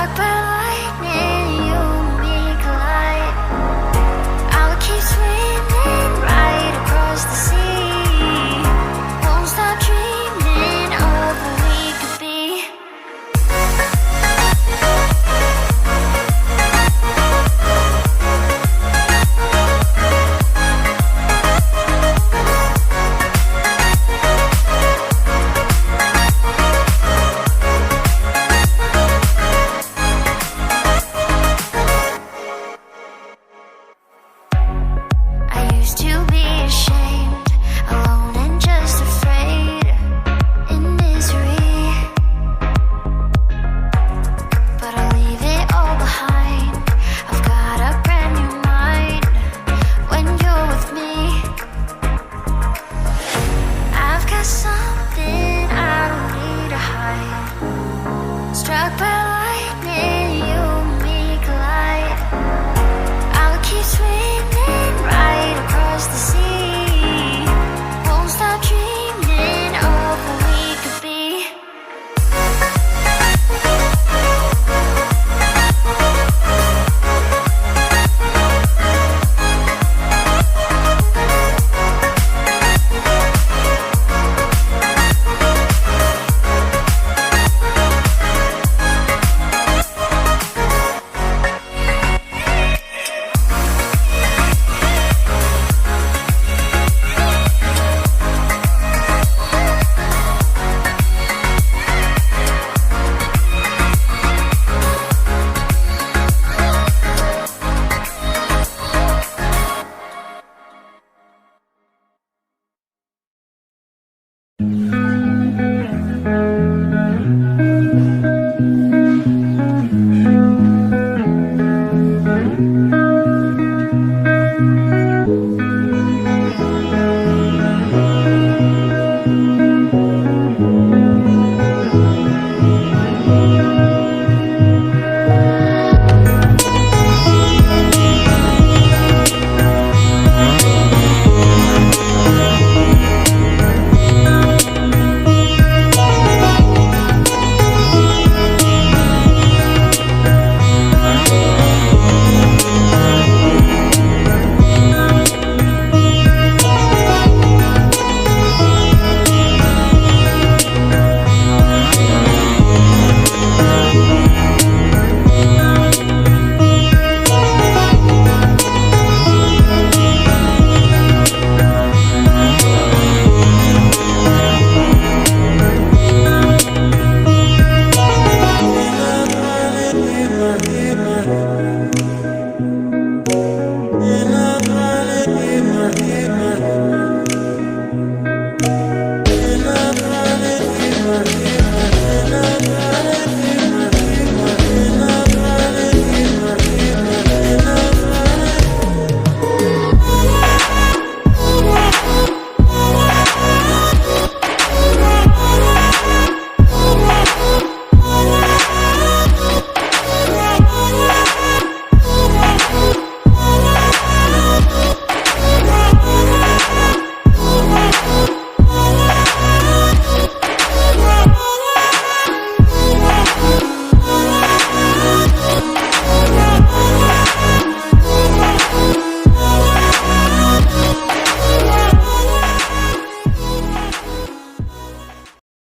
Struck by lightning, you and me collide. I'll keep swimming right across the sea. Won't stop dreaming of what we could be. I used to be ashamed, alone and just afraid, in misery. But I'll leave it all behind. I've got a brand new mind when you're with me. I've got something I don't need to hide. Struck by